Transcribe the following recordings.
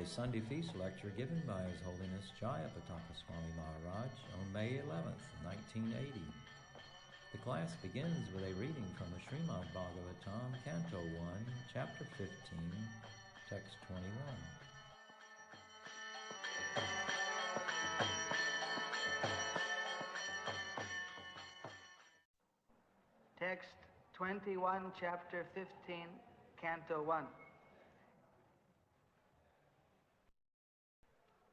Sunday Feast lecture given by His Holiness Jayapataka Swami Maharaj on May 11th, 1980. The class begins with a reading from the Śrīmad-Bhāgavatam, Canto 1, Chapter 15, Text 21. Text 21, Chapter 15, Canto 1.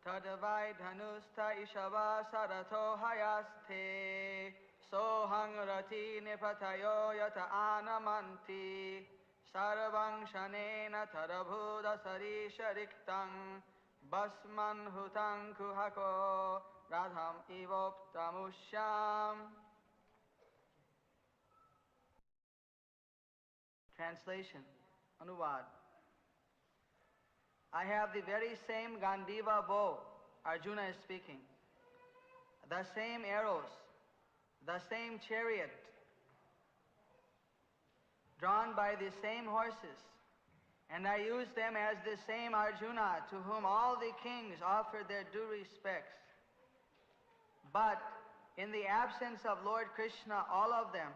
Tadavai dhanusta ishava sarato hayaste sohang rati nipatayo yata anamanti sarvang shanena tarabhuda sarishariktam basman hutang kuhako radham ivoptamusham. Translation, Anuvad. I have the very same Gandiva bow, Arjuna is speaking, the same arrows, the same chariot, drawn by the same horses, and I use them as the same Arjuna to whom all the kings offered their due respects. But in the absence of Lord Krishna, all of them,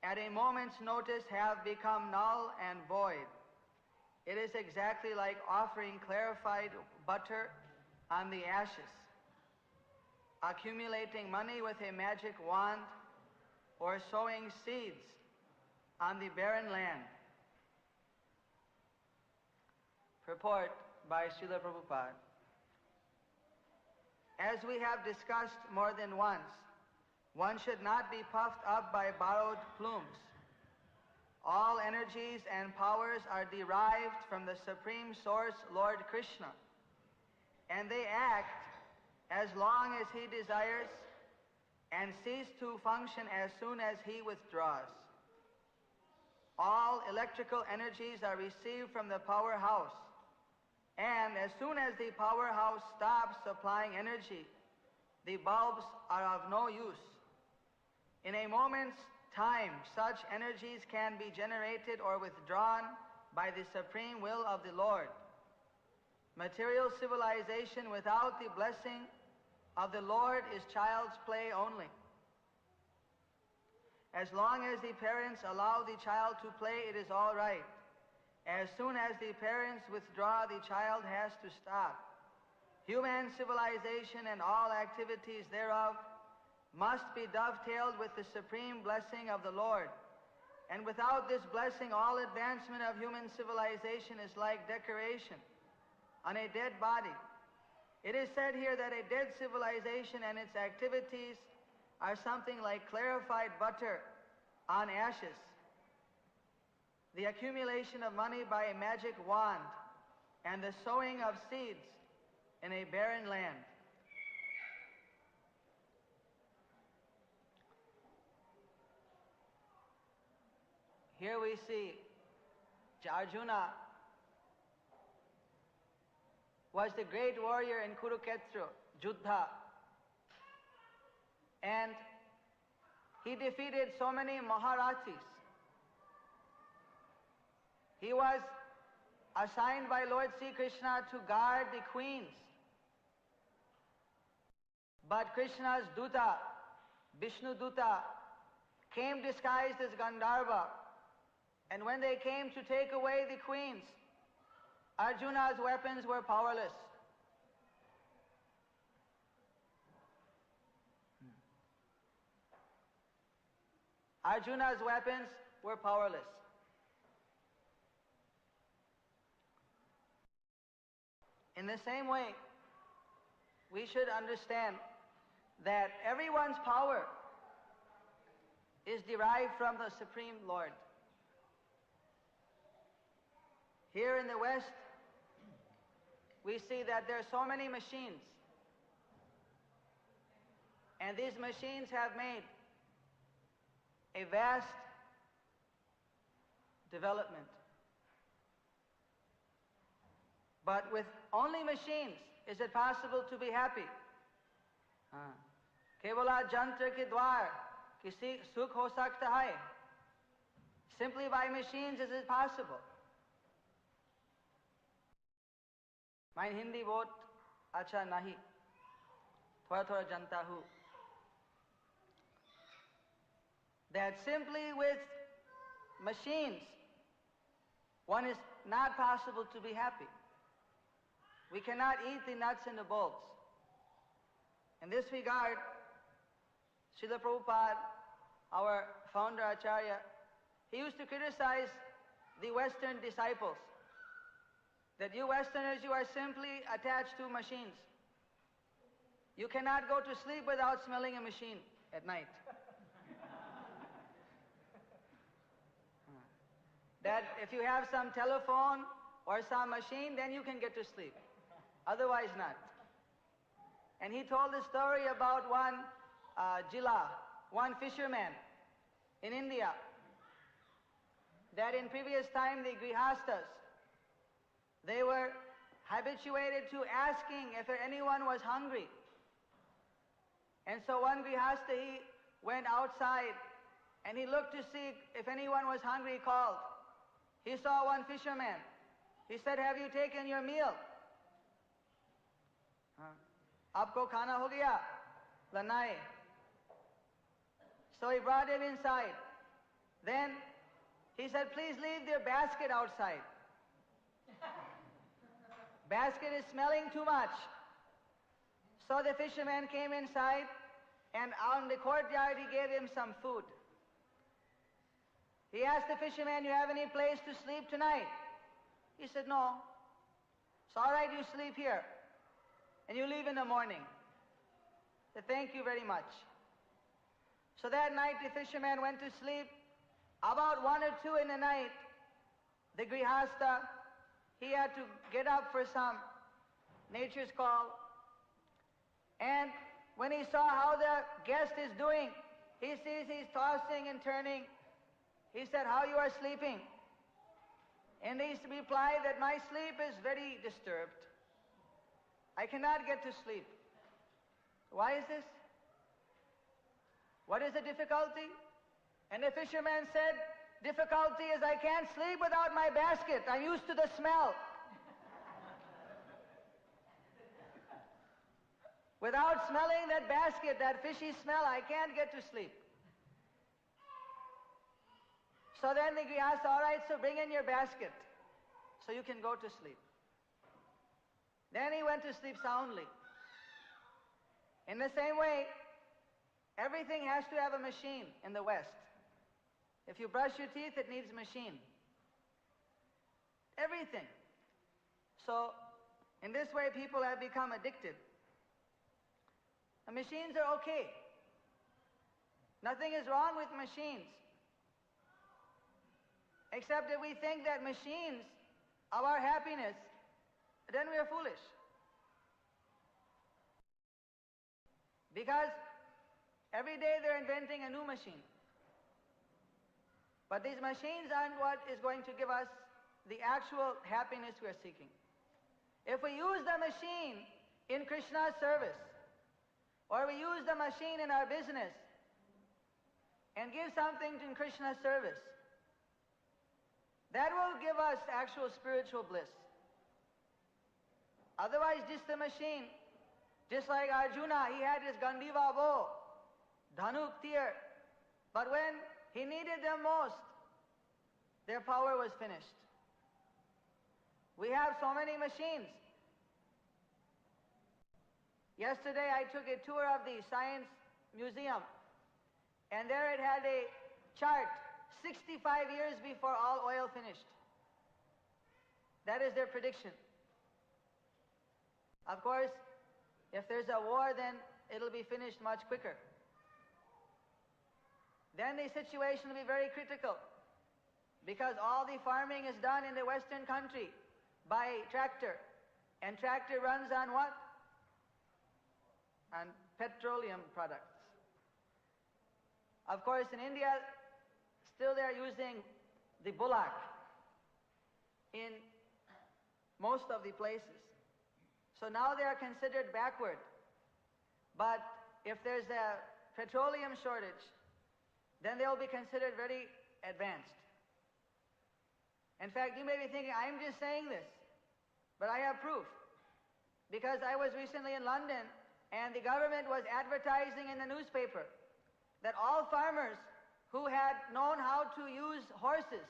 at a moment's notice, have become null and void. It is exactly like offering clarified butter on the ashes, accumulating money with a magic wand, or sowing seeds on the barren land. Purport by Srila Prabhupada. As we have discussed more than once, one should not be puffed up by borrowed plumes. All energies and powers are derived from the Supreme Source, Lord Krishna, and they act as long as He desires and cease to function as soon as He withdraws. All electrical energies are received from the powerhouse, and as soon as the powerhouse stops supplying energy, the bulbs are of no use. In a moment's time, such energies can be generated or withdrawn by the supreme will of the Lord. Material civilization without the blessing of the Lord is child's play only. As long as the parents allow the child to play, it is all right. As soon as the parents withdraw, the child has to stop. Human civilization and all activities thereof must be dovetailed with the supreme blessing of the Lord. And without this blessing, all advancement of human civilization is like decoration on a dead body. It is said here that a dead civilization and its activities are something like clarified butter on ashes, the accumulation of money by a magic wand, and the sowing of seeds in a barren land. Here we see Arjuna was the great warrior in Kurukshetra, Juddha, and he defeated so many Maharathis. He was assigned by Lord Sri Krishna to guard the queens. But Krishna's Duta, Vishnu Duta, came disguised as Gandharva. And when they came to take away the queens, Arjuna's weapons were powerless. Arjuna's weapons were powerless. In the same way, we should understand that everyone's power is derived from the Supreme Lord. Here in the West, we see that there are so many machines, and these machines have made a vast development. But with only machines, is it possible to be happy? Kevala jantra ke dwar kisi sukh ho sakta hai. Simply by machines is it possible. My Hindi बहुत अच्छा नहीं, थोड़ा-थोड़ा जानता हूँ. That simply with machines, one is not possible to be happy. We cannot eat the nuts and the bolts. In this regard, Srila Prabhupada, our founder Acharya, he used to criticize the Western disciples, that you Westerners, you are simply attached to machines. You cannot go to sleep without smelling a machine at night. That if you have some telephone or some machine, then you can get to sleep. Otherwise not. And he told the story about one jila, one fisherman in India, that in previous time the grihastas, they were habituated to asking if anyone was hungry. And so one grihasta, he went outside and he looked to see if anyone was hungry, he called. He saw one fisherman. He said, "Have you taken your meal?" "Aapko khana ho gaya?" "Nahi." So he brought him inside. Then he said, "Please leave your basket outside. Basket is smelling too much." So the fisherman came inside, and on the courtyard he gave him some food. He asked the fisherman, "You have any place to sleep tonight?" He said, "No." "It's all right, you sleep here, and you leave in the morning." He said, "Thank you very much." So that night the fisherman went to sleep. About 1 or 2 in the night, the grihasta, he had to get up for some nature's call. And when he saw how the guest is doing, he sees he's tossing and turning. He said, "How you are sleeping?" And he replied that my sleep is very disturbed. I cannot get to sleep. Why is this? What is the difficulty? And the fisherman said, "Difficulty is I can't sleep without my basket. I'm used to the smell. Without smelling that basket, that fishy smell, I can't get to sleep." So then the grihasta, "All right, so bring in your basket so you can go to sleep." Then he went to sleep soundly. In the same way, everything has to have a machine in the West. If you brush your teeth, it needs a machine. Everything. So in this way, people have become addicted. The machines are okay. Nothing is wrong with machines. Except if we think that machines are our happiness, then we are foolish. Because every day they're inventing a new machine. But these machines aren't what is going to give us the actual happiness we are seeking. If we use the machine in Krishna's service, or we use the machine in our business and give something in Krishna's service, that will give us actual spiritual bliss. Otherwise, just the machine, just like Arjuna, he had his Gandiva bow, Dhanuk tir, but when he needed them most, their power was finished. We have so many machines. Yesterday I took a tour of the Science Museum, and there it had a chart 65 years before all oil finished. That is their prediction. Of course, if there's a war, then it'll be finished much quicker. Then the situation will be very critical, because all the farming is done in the Western country by tractor. And tractor runs on what? On petroleum products. Of course, in India, still they are using the bullock in most of the places. So now they are considered backward. But if there's a petroleum shortage, then they will be considered very advanced. In fact, you may be thinking, I'm just saying this, but I have proof. because I was recently in London and the government was advertising in the newspaper that all farmers who had known how to use horses,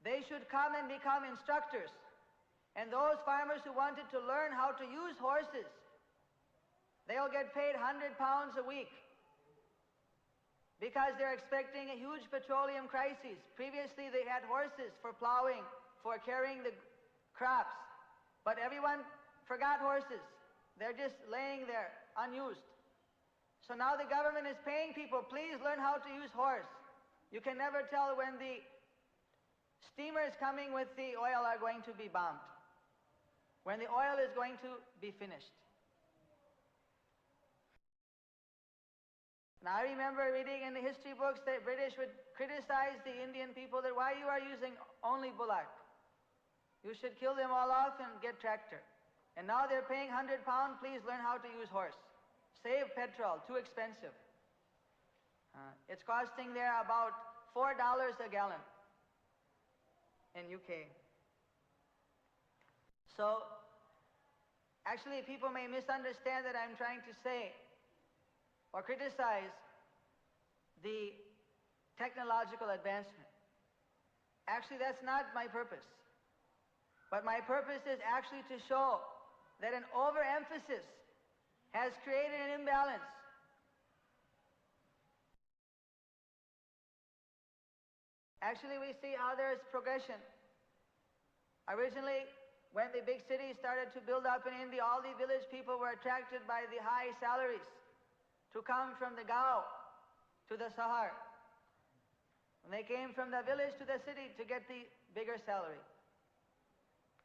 they should come and become instructors. And those farmers who wanted to learn how to use horses, they'll get paid £100 a week, because they're expecting a huge petroleum crisis. Previously they had horses for plowing, for carrying the crops, but everyone forgot horses. They're just laying there unused. So now the government is paying people, please learn how to use horse. You can never tell when the steamers coming with the oil are going to be bombed, when the oil is going to be finished. Now I remember reading in the history books that British would criticize the Indian people that why you are using only bullock. You should kill them all off and get tractor. And now they're paying £100, please learn how to use horse. Save petrol, too expensive. It's costing there about $4 a gallon in UK. So, actually people may misunderstand that I'm trying to say or criticize the technological advancement. Actually, that's not my purpose. But my purpose is actually to show that an overemphasis has created an imbalance. Actually, we see how there is progression. Originally, when the big cities started to build up in India, all the village people were attracted by the high salaries to come from the Gao to the Sahar. And they came from the village to the city to get the bigger salary.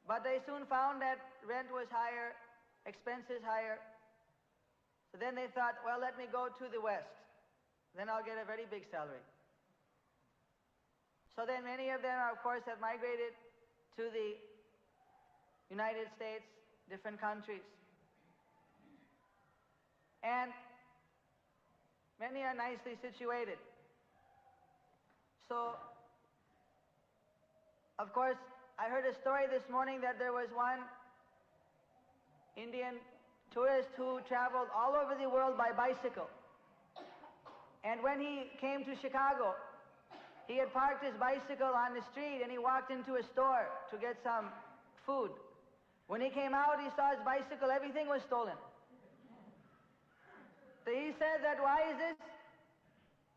But they soon found that rent was higher, expenses higher. So then they thought, well, let me go to the west. Then I'll get a very big salary. So then many of them, of course, have migrated to the United States, different countries. And many are nicely situated. So, of course, I heard a story this morning that there was one Indian tourist who traveled all over the world by bicycle. And when he came to Chicago, he had parked his bicycle on the street and he walked into a store to get some food. When he came out, he saw his bicycle, everything was stolen. So he said that, why is this?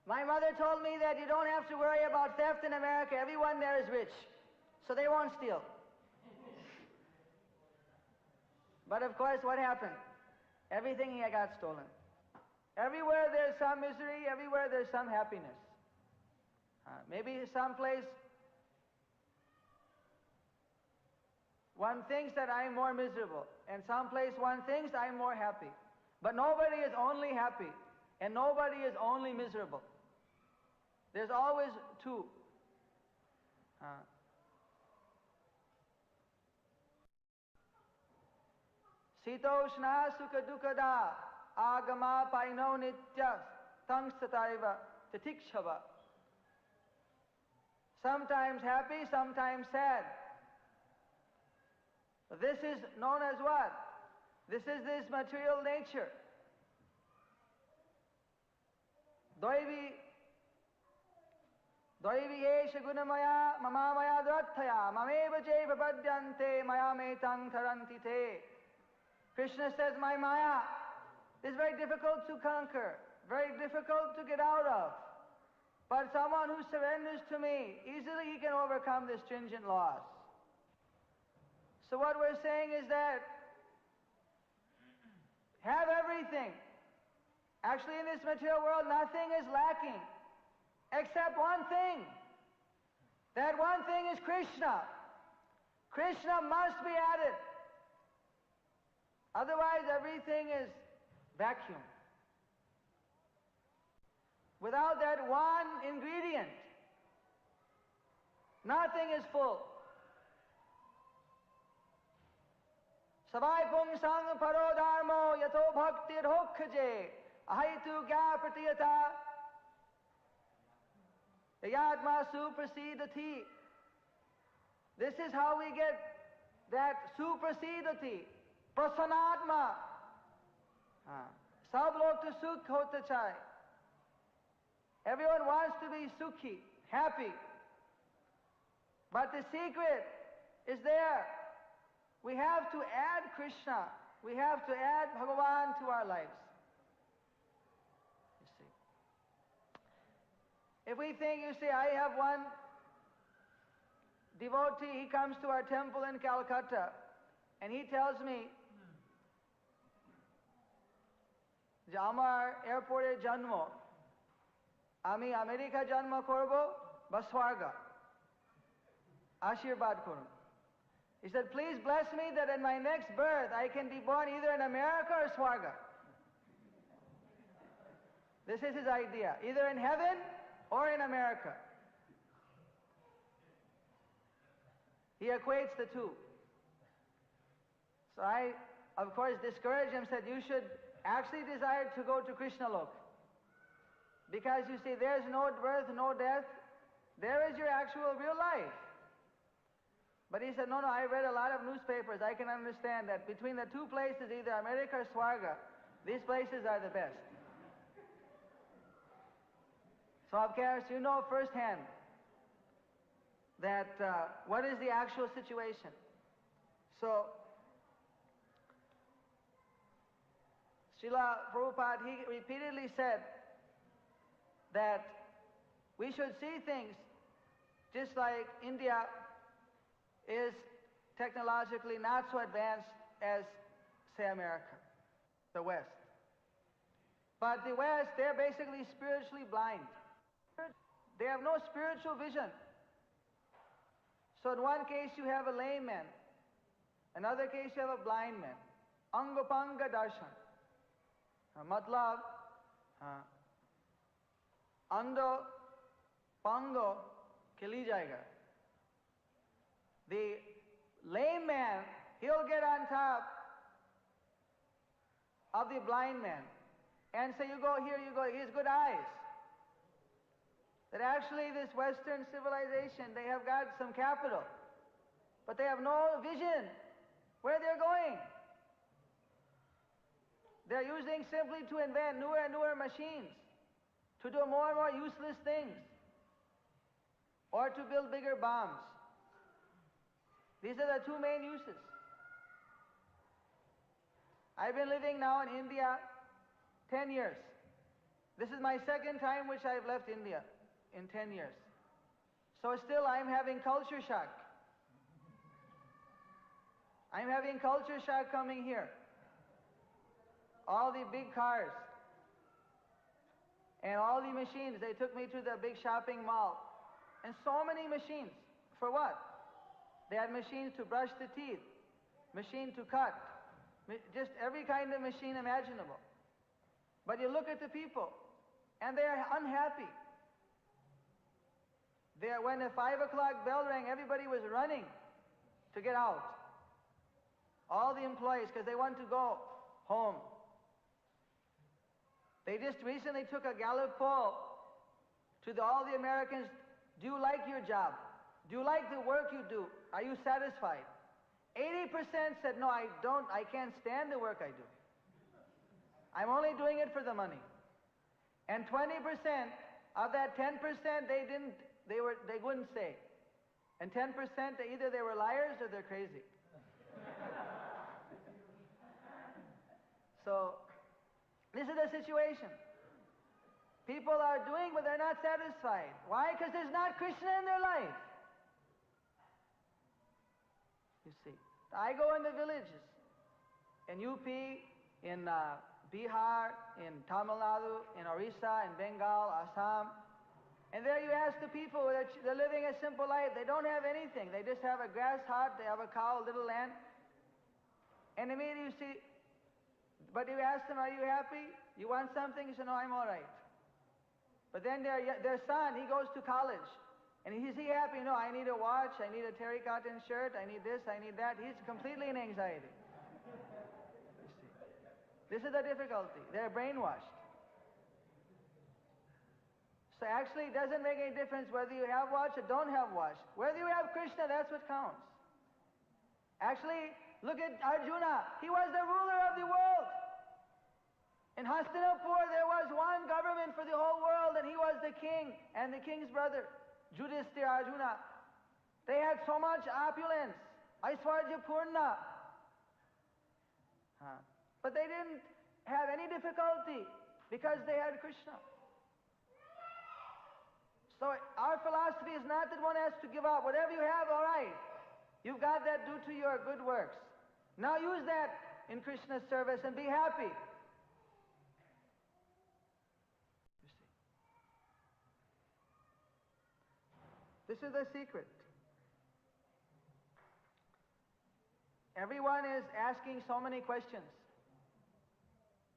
My mother told me that you don't have to worry about theft in America. Everyone there is rich, so they won't steal. But of course, what happened? Everything he got stolen. Everywhere there's some misery, everywhere there's some happiness. Maybe someplace one thinks that I'm more miserable, and someplace one thinks I'm more happy. But nobody is only happy, and nobody is only miserable. There's always two. Sitoshna sukha dukkada agama paino nitya tang sataiva titikshava. Sometimes happy, sometimes sad. This is known as what? This is this material nature. Daivi esha gunamaya mamamaya dratthaya mameva jeva padyante maya metang taranti te. Krishna says, my maya is very difficult to conquer, very difficult to get out of. But someone who surrenders to me, easily he can overcome the stringent laws. So what we're saying is that have everything. Actually, in this material world, nothing is lacking except one thing. That one thing is Krishna. Krishna must be added. Otherwise, everything is vacuum. Without that one ingredient, nothing is full. Savai pung sang paro dharmo yato bhaktir hokhaje ahaitu gya pratiyata yadma suprasidati. This is how we get that suprasidati. prasanatma. Sab log to sukh hota chahe. Everyone wants to be sukhi, happy. But the secret is there. We have to add Krishna. We have to add Bhagavan to our lives. You see. If we think, you see, I have one devotee, he comes to our temple in Calcutta, and he tells me, যে আমার এয়ারপোর্টে জন্ম, আমি America জন্ম করব বা স্বর্গ, আশীর্বাদ করুন. He said, please bless me that in my next birth I can be born either in America or Swarga. This is his idea, either in heaven or in America. He equates the two. So I, of course, discouraged him, said, you should actually desire to go to Krishna Lok. Because you see, there's no birth, no death. There is your actual real life. But he said, no, I read a lot of newspapers. I can understand that between the two places, either America or Swarga, these places are the best. So of course, you know firsthand that what is the actual situation. So, Srila Prabhupada, he repeatedly said that we should see things just like India is technologically not so advanced as, say, America, the West. But the West, they're basically spiritually blind. They have no spiritual vision. So in one case you have a lame man, another case you have a blind man. Angopanga darshan. Matlab, ando pango kili jayega. The lame man, he'll get on top of the blind man and say, you go here, you go, he has good eyes. That actually this Western civilization, they have got some capital, but they have no vision where they're going. They're using simply to invent newer and newer machines, to do more and more useless things, or to build bigger bombs. These are the two main uses. I've been living now in India 10 years. This is my second time which I've left India in 10 years. So still I'm having culture shock. I'm having culture shock coming here. All the big cars and all the machines, they took me to the big shopping mall. And so many machines. For what? They had machines to brush the teeth, machine to cut, just every kind of machine imaginable. But you look at the people, and they are unhappy. When the 5 o'clock bell rang, everybody was running to get out. All the employees, because they want to go home. They just recently took a Gallup poll to all the Americans. Do you like your job? Do you like the work you do? Are you satisfied? 80% said, no, I don't. I can't stand the work I do. I'm only doing it for the money. And 20% of that 10%, they wouldn't say. And 10%, either they were liars or they're crazy. So, this is the situation. People are doing, but they're not satisfied. Why? Because there's not Krishna in their life. You see, I go in the villages, in UP, in Bihar, in Tamil Nadu, in Orissa, in Bengal, Assam, and there you ask the people, they're living a simple life. They don't have anything. They just have a grass hut, they have a cow, a little land. And immediately you see, but you ask them, are you happy? You want something? You say, no, I'm all right. But then their son, he goes to college. And is he happy? No, I need a watch, I need a terry cotton shirt, I need this, I need that. He's completely in anxiety. You see. This is the difficulty. They're brainwashed. So actually it doesn't make any difference whether you have watch or don't have watch. Whether you have Krishna, that's what counts. Actually, Look at Arjuna. He was the ruler of the world. In Hastinapur, there was one government for the whole world, and he was the king and the king's brother, Yudhishthira Arjuna. They had so much opulence, Aishwarya Purna. But they didn't have any difficulty because they had Krishna. So our philosophy is not that one has to give up. Whatever you have, all right. You've got that due to your good works. Now use that in Krishna's service and be happy. This is the secret. Everyone is asking so many questions.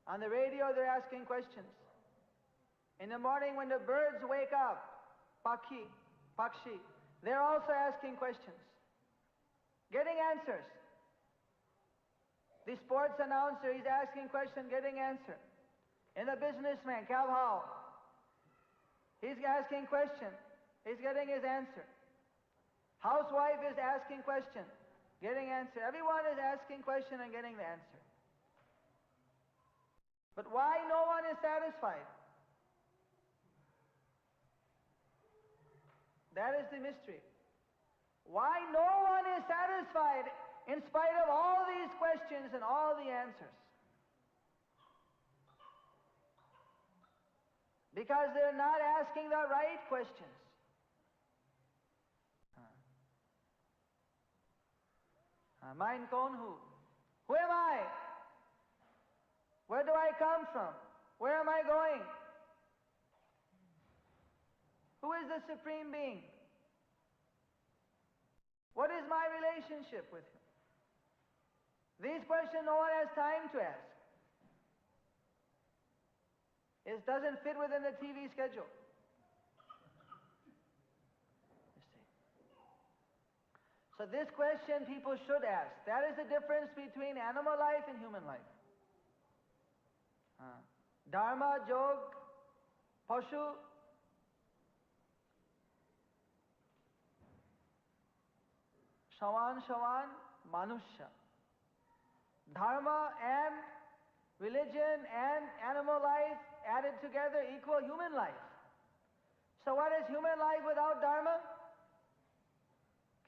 On the radio, they're asking questions. In the morning when the birds wake up, Pakshi, they're also asking questions, getting answers. The sports announcer, he's asking question, getting answer. And the businessman, kya bhao? He's asking question. He's getting his answer. Housewife is asking question, getting answer. Everyone is asking question and getting the answer. But why no one is satisfied? That is the mystery. Why no one is satisfied in spite of all these questions and all the answers? Because they're not asking the right questions. Main kaun hu? Who am I? Where do I come from? Where am I going? Who is the Supreme Being? What is my relationship with Him? These questions no one has time to ask. It doesn't fit within the TV schedule. So this question people should ask. That is the difference between animal life and human life. Dharma, Jog, Pashu. Shavan, Manusha. Dharma and religion and animal life added together equal human life. So what is human life without Dharma?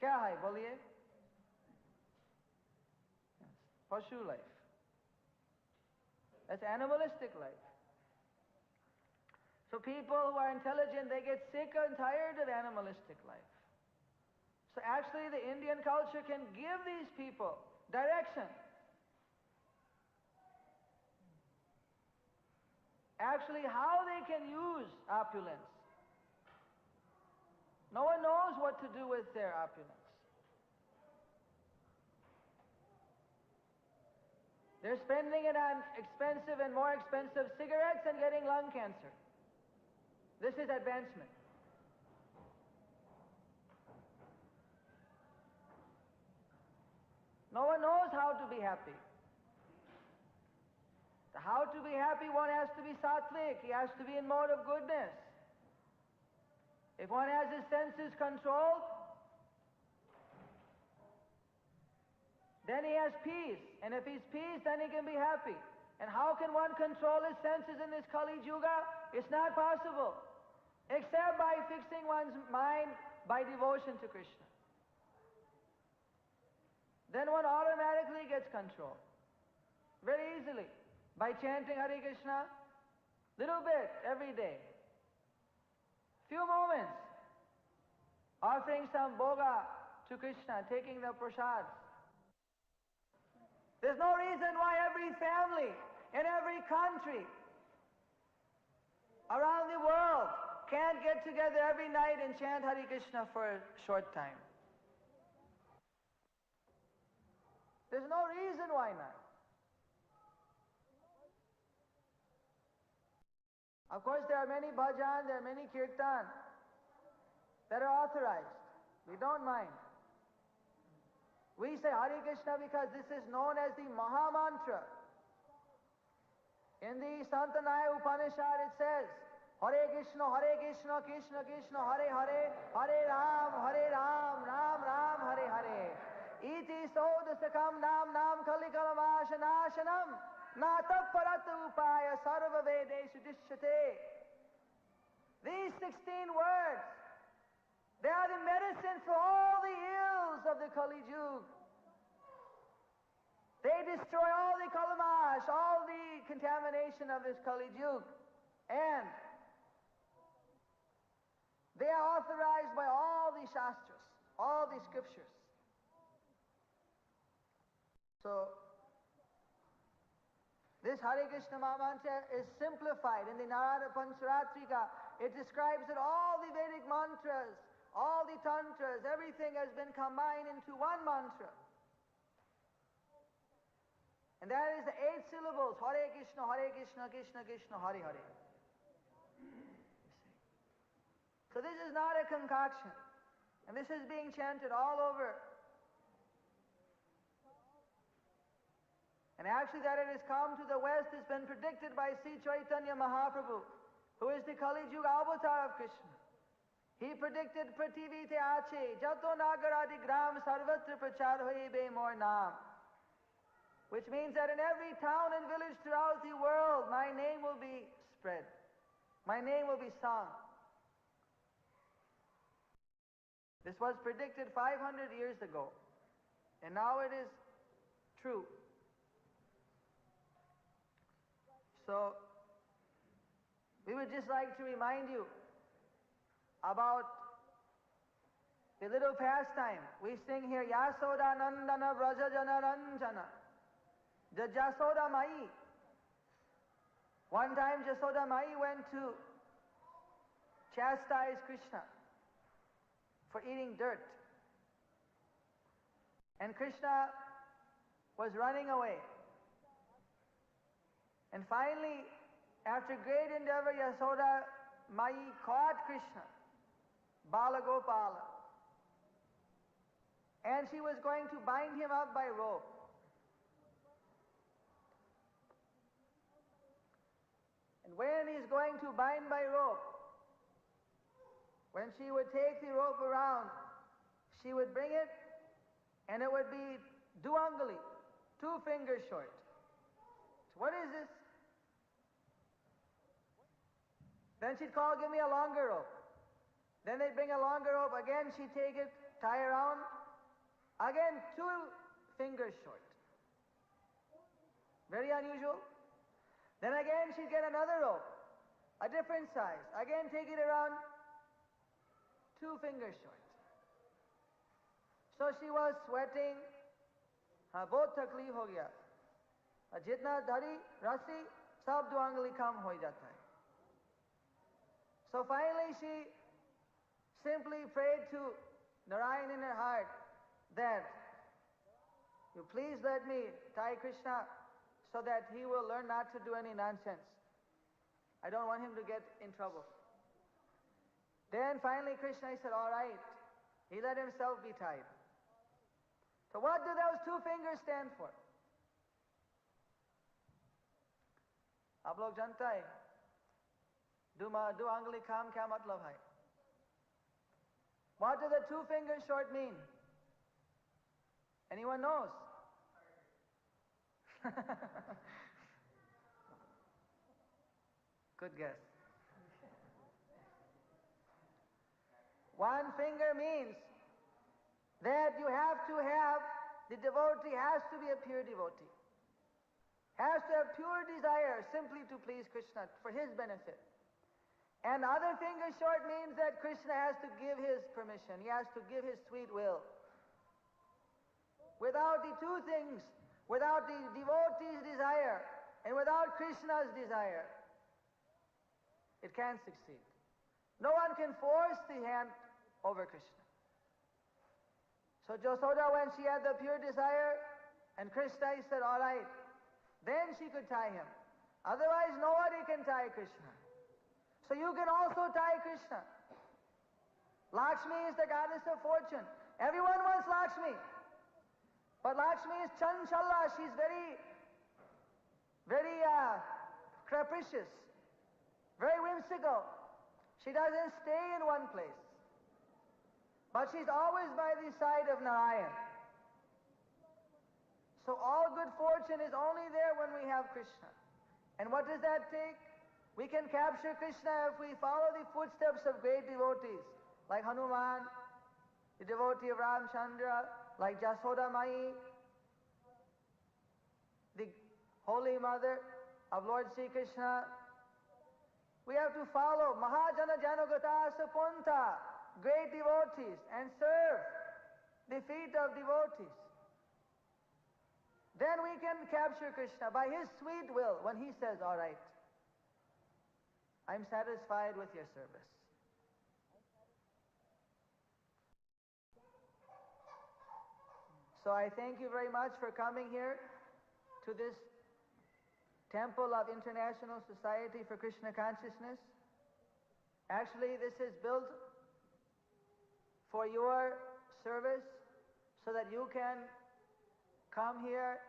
क्या है बोलिए? Pashu life. That's animalistic life. So people who are intelligent, they get sick and tired of animalistic life. So actually the Indian culture can give these people direction. Actually how they can use opulence. No one knows what to do with their opulence. They're spending it on expensive and more expensive cigarettes and getting lung cancer. This is advancement. No one knows how to be happy. How to be happy, one has to be sattvic. He has to be in mode of goodness. If one has his senses controlled, then he has peace. And if he's peace, then he can be happy. And how can one control his senses in this Kali Yuga? It's not possible. Except by fixing one's mind by devotion to Krishna. Then one automatically gets control. Very easily. By chanting Hare Krishna, little bit every day. Few moments. Offering some bhoga to Krishna, taking the prasad. There's no reason why every family in every country around the world can't get together every night and chant Hare Krishna for a short time. There's no reason why not. Of course, there are many bhajan, there are many kirtan that are authorized. We don't mind. We say Hare Krishna because this is known as the Maha Mantra. In the Santanaya Upanishad it says, Hare Krishna, Krishna Krishna, Hare Hare, Hare Ram, Ram Ram, Hare Hare. Iti sodasakam nam kalikalamashanasanam nata parata upaya sarva vedeshu dishyate. These 16 words, they are the medicine for all the ills of the Kali Yuga. They destroy all the kalamash, all the contamination of this Kali Yuga. And they are authorized by all the shastras, all the scriptures. So, this Hare Krishna Mahamantra is simplified in the Narada Pancharatrika. It describes that all the Vedic mantras, all the tantras, everything has been combined into one mantra. And that is the 8 syllables, Hare Krishna, Krishna Krishna, Hare Hare. So this is not a concoction. And this is being chanted all over. And actually that it has come to the West has been predicted by Sri Chaitanya Mahaprabhu, who is the Kali Yuga avatar of Krishna. He predicted Prativite Ache, Jato Nagaradi Gram Sarvatra Prachar Hoibe Mor Naam. Which means that in every town and village throughout the world, my name will be spread. My name will be sung. This was predicted 500 years ago. And now it is true. So, we would just like to remind you about the little pastime. We sing here, Yasoda Nandana Vrajajana Ranjana, Jasoda Mai. One time Jasoda Mai went to chastise Krishna for eating dirt. And Krishna was running away. And finally, after great endeavor, Yasoda Mai caught Krishna, Bala Gopala. And she was going to bind him up by rope. And when he's going to bind by rope, when she would take the rope around, she would bring it, and it would be duangali, 2 fingers short. So what is this? Then she'd call, give me a longer rope. Then they'd bring a longer rope. Again, she'd take it, tie around. Again, 2 fingers short. Very unusual. Then again, she'd get another rope, a different size. Again, take it around, 2 fingers short. So she was sweating. Bahut takleef ho gaya. Jitna dhari, rasi, sab duangali kam ho jata hai. So finally she simply prayed to Narayan in her heart that you please let me tie Krishna so that he will learn not to do any nonsense. I don't want him to get in trouble. Then finally Krishna said, all right. He let himself be tied. So what do those 2 fingers stand for? Aap log janta hai? Do angli kam kya matlab hai? What do the 2 fingers short mean? Anyone knows? Good guess. 1 finger means that you have to have, the devotee has to be a pure devotee. Has to have pure desire simply to please Krishna for his benefit. And other finger short means that Krishna has to give his permission. He has to give his sweet will. Without the 2 things, without the devotee's desire and without Krishna's desire, it can't succeed. No one can force the hand over Krishna. So Jasoda, when she had the pure desire, and Krishna, he said, all right, then she could tie him. Otherwise, nobody can tie Krishna. So you can also tie Krishna. Lakshmi is the goddess of fortune. Everyone wants Lakshmi. But Lakshmi is chanchala. She's very, very capricious, very whimsical. She doesn't stay in one place. But she's always by the side of Narayan. So all good fortune is only there when we have Krishna. And what does that take? We can capture Krishna if we follow the footsteps of great devotees, like Hanuman, the devotee of Ramchandra, like Jasoda Mai, the Holy Mother of Lord Sri Krishna. We have to follow Mahajana Janagata Sapunta, great devotees, and serve the feet of devotees. Then we can capture Krishna by His sweet will when He says, all right, I'm satisfied with your service. So I thank you very much for coming here to this Temple of International Society for Krishna Consciousness. Actually, this is built for your service so that you can come here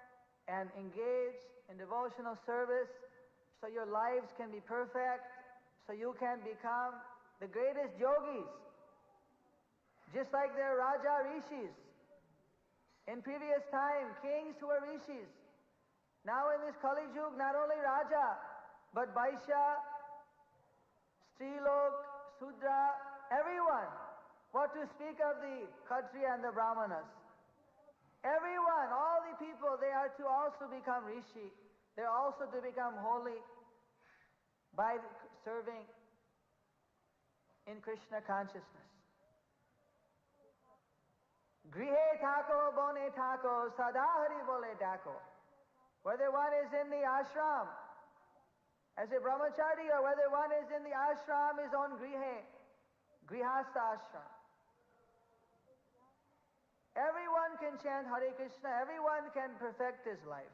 and engage in devotional service, so your lives can be perfect, so you can become the greatest yogis, just like their Raja Rishis. In previous time, kings who were rishis. Now in this Kali Yug, not only Raja, but Vaishya, Strilok, Sudra, everyone. What to speak of the Kshatriya and the Brahmanas. Everyone, all the people, they are to also become rishi. They are also to become holy by serving in Krishna consciousness. Grihe thako, bone thako, sada hari bole dako. Whether one is in the ashram as a brahmachari or whether one is in the ashram is on grihe, grihastha ashram. Everyone can chant Hare Krishna, everyone can perfect his life.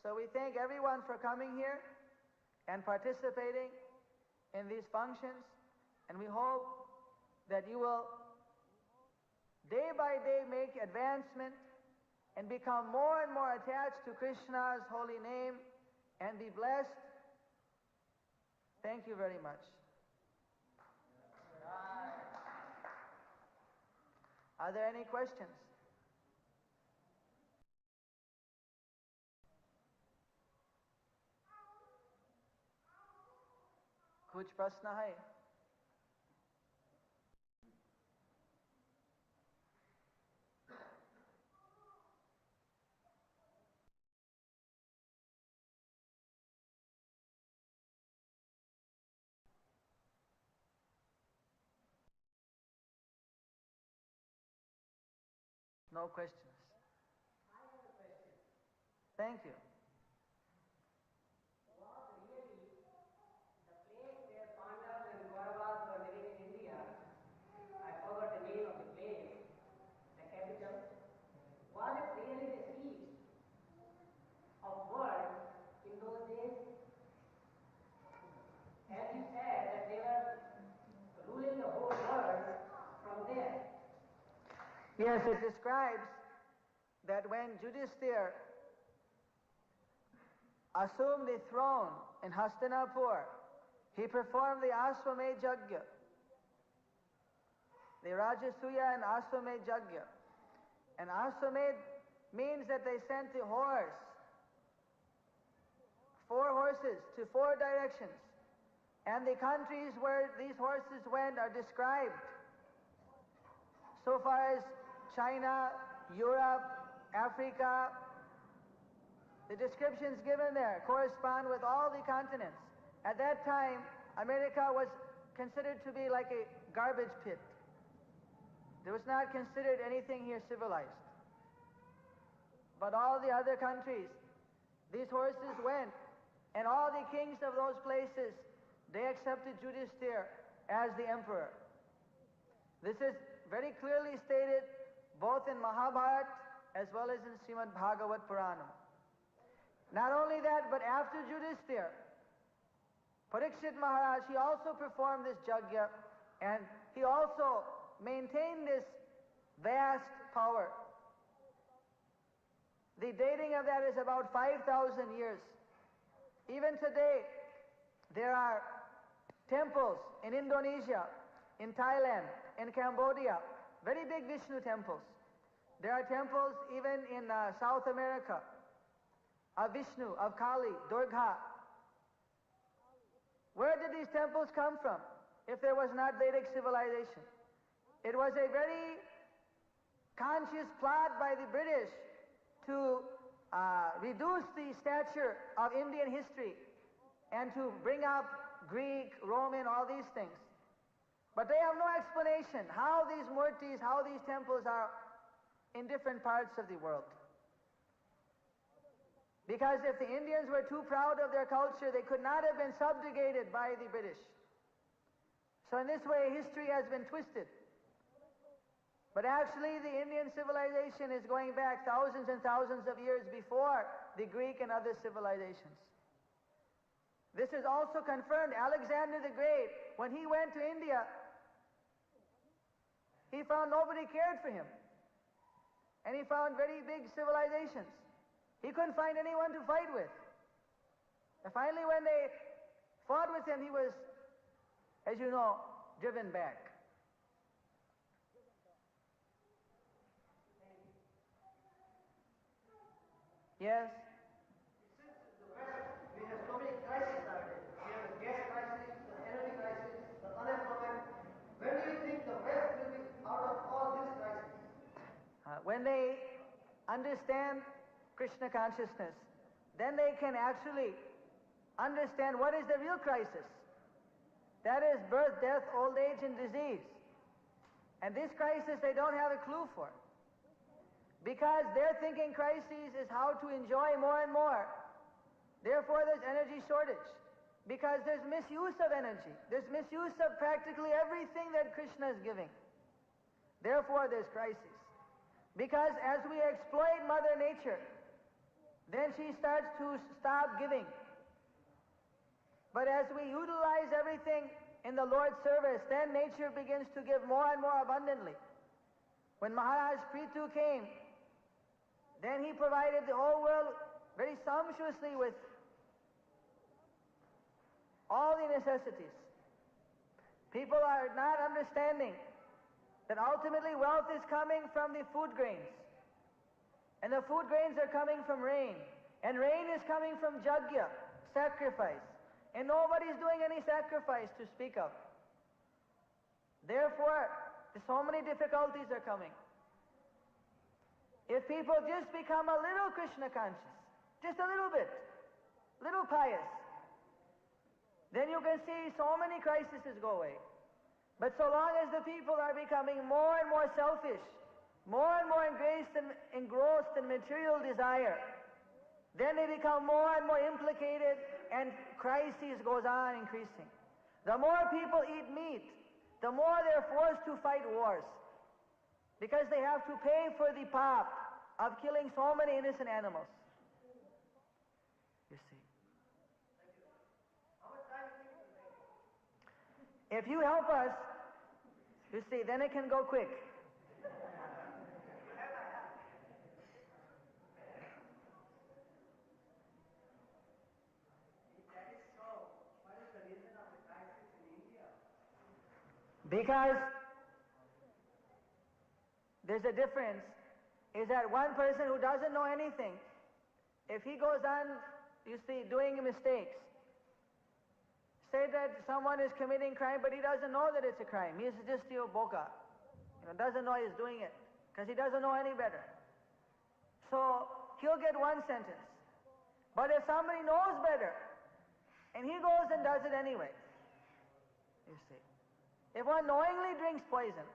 So we thank everyone for coming here and participating in these functions, and we hope that you will day by day make advancement and become more and more attached to Krishna's holy name and be blessed. Thank you very much. Are there any questions? कुछ प्रश्न है? No questions. Thank you. Yes, it describes that when Yudhisthira assumed the throne in Hastinapur, he performed the Ashwamedh Yajna, the Rajasuya and Ashwamedh Yajna. And Ashwamedh means that they sent the horse, 4 horses to 4 directions. And the countries where these horses went are described. So far as China, Europe, Africa, the descriptions given there correspond with all the continents. At that time, America was considered to be like a garbage pit. There was not considered anything here civilized. But all the other countries, these horses went, and all the kings of those places, they accepted Yudhisthira as the emperor. This is very clearly stated both in Mahabharata as well as in Śrīmad-Bhāgavatam. Not only that, but after Yudhisthira, Parikshit Maharaj, he also performed this yajna, and he also maintained this vast power. The dating of that is about 5,000 years. Even today, there are temples in Indonesia, in Thailand, in Cambodia, very big Vishnu temples. There are temples even in South America of Vishnu, of Kali, Durga. Where did these temples come from if there was not Vedic civilization? It was a very conscious plot by the British to reduce the stature of Indian history and to bring up Greek, Roman, all these things. But they have no explanation how these murtis, how these temples are in different parts of the world. Because if the Indians were too proud of their culture, they could not have been subjugated by the British. So in this way, history has been twisted. But actually, the Indian civilization is going back thousands and thousands of years before the Greek and other civilizations. This is also confirmed. Alexander the Great, when he went to India, he found nobody cared for him. And he found very big civilizations. He couldn't find anyone to fight with. And finally, when they fought with him, he was, as you know, driven back. Yes? Since the West, we have so many crises nowadays. We have the gas crisis, the energy crisis, the unemployment. When do you think the West will be out of all these crises? When they understand Krishna consciousness, then they can actually understand what is the real crisis. That is birth, death, old age, and disease. And this crisis they don't have a clue for. Because their thinking crisis is how to enjoy more and more. Therefore there's energy shortage. Because there's misuse of energy. There's misuse of practically everything that Krishna is giving. Therefore there's crisis. Because as we exploit Mother Nature, then she starts to stop giving. But as we utilize everything in the Lord's service, then nature begins to give more and more abundantly. When Maharaj Prithu came, then he provided the whole world very sumptuously with all the necessities. People are not understanding that ultimately wealth is coming from the food grains. And the food grains are coming from rain. And rain is coming from jagya, sacrifice. And nobody is doing any sacrifice to speak of. Therefore, so many difficulties are coming. If people just become a little Krishna conscious, just a little bit, little pious, then you can see so many crises go away. But so long as the people are becoming more and more selfish, more and more engrossed in material desire, then they become more and more implicated and crisis goes on increasing. The more people eat meat, the more they're forced to fight wars. Because they have to pay for the pap of killing so many innocent animals. You see. How much time do you think it will take? If you help us, you see, then it can go quick. If that is so, what is the reason of the crisis in India? Because there's a difference, is that one person who doesn't know anything, if he goes on, you see, doing mistakes, say that someone is committing crime, but he doesn't know that it's a crime. He's just a boka. Doesn't know he's doing it, because he doesn't know any better. So he'll get one sentence. But if somebody knows better, and he goes and does it anyway, you see. If one knowingly drinks poison,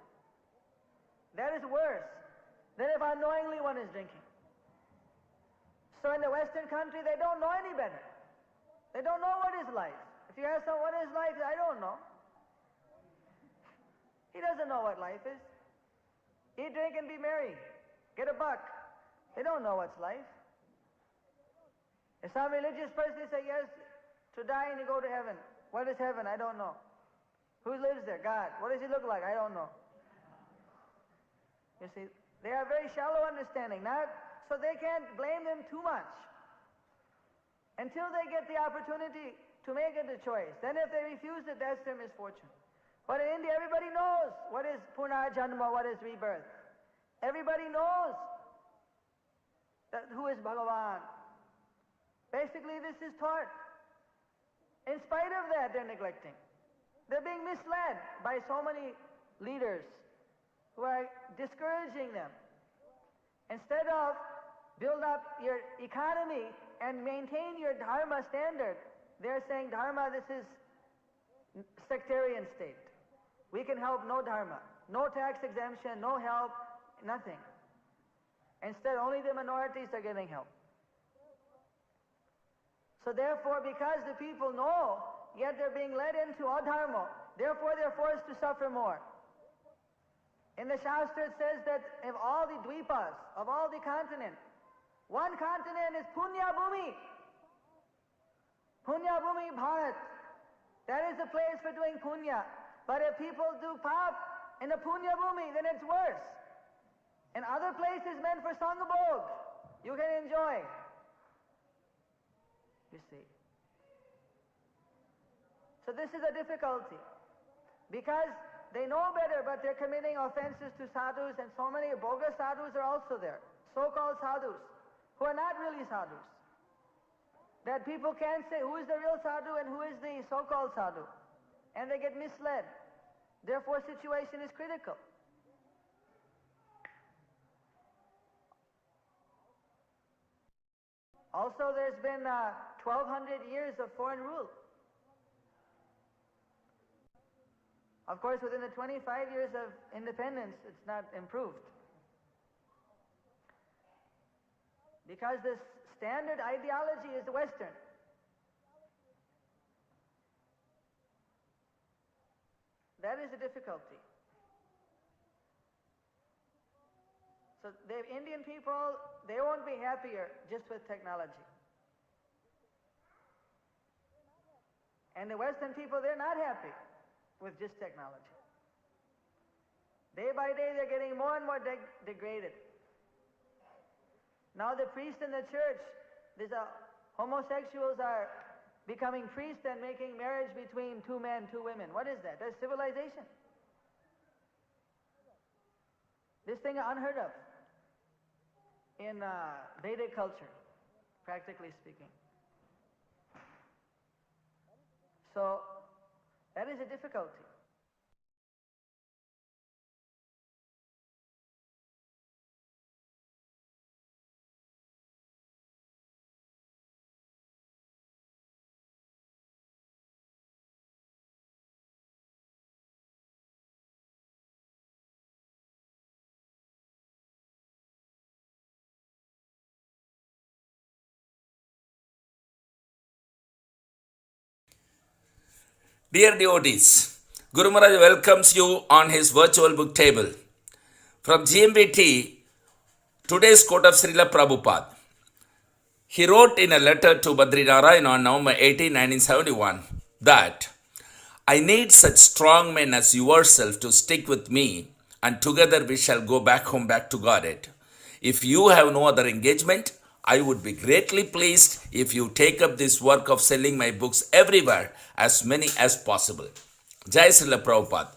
that is worse than if unknowingly one is drinking. So in the Western country, they don't know any better. They don't know what is life. If you ask someone what is life, I don't know. He doesn't know what life is. Eat, drink, and be merry. Get a buck. They don't know what's life. If some religious person say yes, to die and you go to heaven. What is heaven? I don't know. Who lives there? God. What does he look like? I don't know. You see, they have very shallow understanding. So they can't blame them too much until they get the opportunity to make it a choice. Then if they refuse it, that's their misfortune. But in India, everybody knows what is punarjanma, what is rebirth. Everybody knows that who is Bhagavan. Basically, this is taught. In spite of that, they're neglecting. They're being misled by so many leaders who are discouraging them. Instead of build up your economy and maintain your dharma standard, they're saying dharma, this is sectarian state. We can help no dharma, no tax exemption, no help, nothing. Instead, only the minorities are getting help. So therefore, because the people know, yet they're being led into adharma, therefore they're forced to suffer more. In the Shastra it says that of all the dvipas, of all the continents, one continent is Punya Bhumi. Punya Bhumi Bharat. That is the place for doing punya. But if people do pap in the Punya Bhumi, then it's worse. And other places meant for Sangabhog, you can enjoy. You see. So this is a difficulty. Because they know better, but they're committing offenses to sadhus, and so many bogus sadhus are also there. So-called sadhus, who are not really sadhus. That people can't say who is the real sadhu and who is the so-called sadhu. And they get misled. Therefore, situation is critical. Also, there's been 1,200 years of foreign rule. Of course, within the 25 years of independence, it's not improved. Because this standard ideology is Western. That is a difficulty. So the Indian people, they won't be happier just with technology. And the Western people, they're not happy with just technology. Day by day, they're getting more and more degraded. Now the priests in the church, homosexuals are becoming priests and making marriage between two men, two women. What is that? That's civilization. This thing is unheard of in Vedic culture, practically speaking. So, that is a difficulty. Dear devotees, Guru Maharaj welcomes you on his virtual book table. From GMBT, today's quote of Srila Prabhupada. He wrote in a letter to Badrinarayan on November 18, 1971 that, I need such strong men as yourself to stick with me, and together we shall go back home, back to Godhead. If you have no other engagement, I would be greatly pleased if you take up this work of selling my books everywhere, as many as possible. Jai Srila Prabhupada.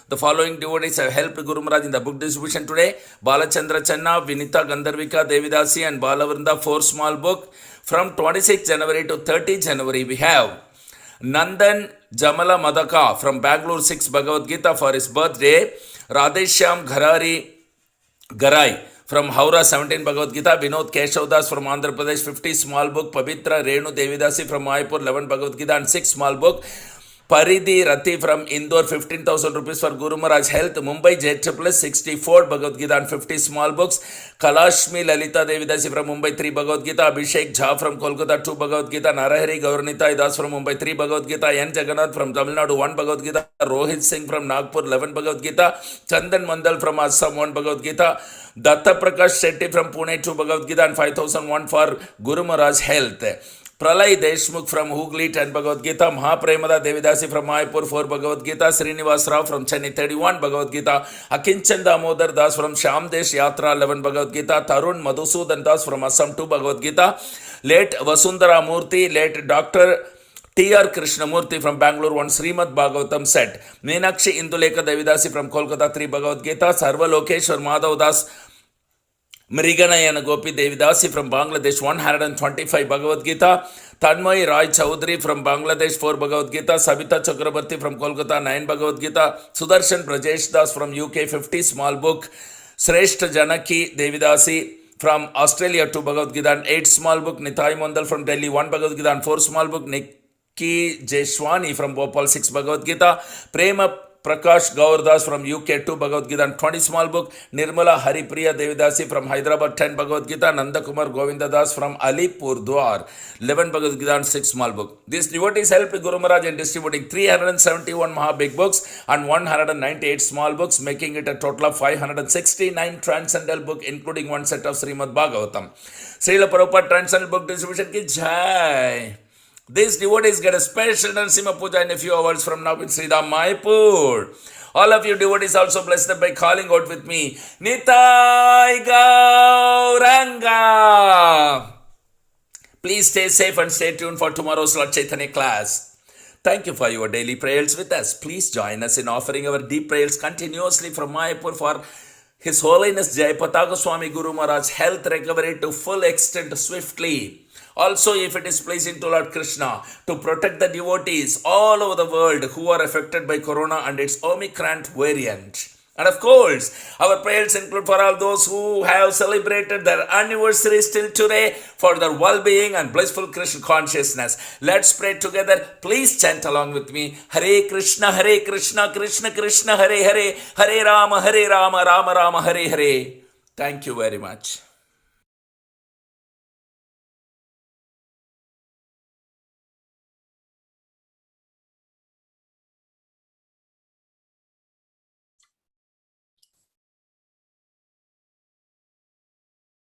The following devotees have helped Guru Maharaj in the book distribution today. Balachandra Channa, Vinita Gandharvika, Devidasi and Balavrinda, 4 small book. From 26 January to 30 January, we have Nandan Jamala Madaka from Bangalore, 6 Bhagavad Gita for his birthday. Radheshyam Garai from Howrah, 17 Bhagavad Gita. Vinod Keshavdas from Andhra Pradesh, 50 small book. Pavitra Renu Devidasi from Mayapur, 11 Bhagavad Gita and 6 small book. Paridhi Rati from Indore, 15,000 rupees for Guru Maharaj Health. Mumbai JSS 64 Bhagavad Gita and 50 small books. Kalashmi Lalita Devidasi from Mumbai, 3 Bhagavad Gita. Abhishek Jha from Kolkata, 2 Bhagavad Gita. Narahari Gaurnita Das from Mumbai, 3 Bhagavad Gita. N Jagannath from Tamil Nadu, 1 Bhagavad Gita. Rohit Singh from Nagpur, 11 Bhagavad Gita. Chandan Mandal from Assam, 1 Bhagavad Gita. Datta Prakash Shetty from Pune, 2 Bhagavad Gita and 5,001 for Guru Maharaj Health. Pralay Deshmukh from Hooghly, 10 Bhagavad Gita. Mahapremada Devidasi from Mayapur, 4 Bhagavad Gita. Srinivas Rao from Chennai, 31 Bhagavad Gita. Akinchan Damodar Das from Shamdesh Yatra, 11 Bhagavad Gita. Tarun Madhusudan Das from Assam, 2 Bhagavad Gita. Late Vasundhara Murthy, late Dr. T.R. Krishnamurthy from Bangalore, 1 Śrīmad-Bhāgavatam set. Meenakshi Indulekha Devidasi from Kolkata, 3 Bhagavad Gita. Sarva Lokeshwar Madhav Das Mriganayana Gopi Devidasi from Bangladesh, 125 Bhagavad Gita. Tanmay Rai Chaudhary from Bangladesh, 4 Bhagavad Gita. Savita Chakrabarti from Kolkata, 9 Bhagavad Gita. Sudarshan Brajesh Das from UK, 50 small book. Shrestha Janaki Devidasi from Australia, 2 Bhagavad Gita and 8 small book. Nitai Mondal from Delhi, 1 Bhagavad Gita and 4 small book. Nikki Jeshwani from Bhopal, 6 Bhagavad Gita. Prema Prakash Gaurdas from UK, 2 Bhagavad Gita and 20 small book. Nirmala Haripriya Devidasi from Hyderabad, 10 Bhagavad Gita. Nandakumar Govindadas from Alipurdwar, 11 Bhagavad Gita and 6 small book. These devotees helped Guru Maharaj in distributing 371 Maha Big books and 198 small books, making it a total of 569 transcendental book, including 1 set of Śrīmad-Bhāgavatam. Srila Prabhupada Transcendental Book Distribution ki jai. These devotees get a special Narasimha Puja in a few hours from now in Sridham Mayapur. All of you devotees also bless them by calling out with me, Nitai Gauranga. Please stay safe and stay tuned for tomorrow's Lord Chaitanya class. Thank you for your daily prayers with us. Please join us in offering our deep prayers continuously from Mayapur for His Holiness Jayapataka Goswami Guru Maharaj's health recovery to full extent swiftly. Also, if it is pleasing to Lord Krishna, to protect the devotees all over the world who are affected by Corona and its Omicron variant. And of course, our prayers include for all those who have celebrated their anniversaries till today for their well-being and blissful Krishna consciousness. Let's pray together. Please chant along with me. Hare Krishna, Krishna Krishna, Hare Hare, Hare Rama, Rama Rama, Hare Hare. Thank you very much.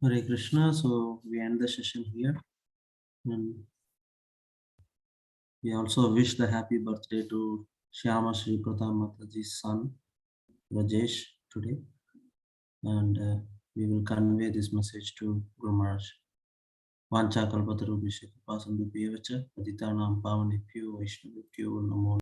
Hare Krishna. So we end the session here. And we also wish the happy birthday to Shyama Sri Pratam Mataji's son, Rajesh, today. And we will convey this message to Guru Maharaj. Vancha kalpatarubhisha kripasindu bhyevacha patitanam pavanebhyo vaishnavebhyo namo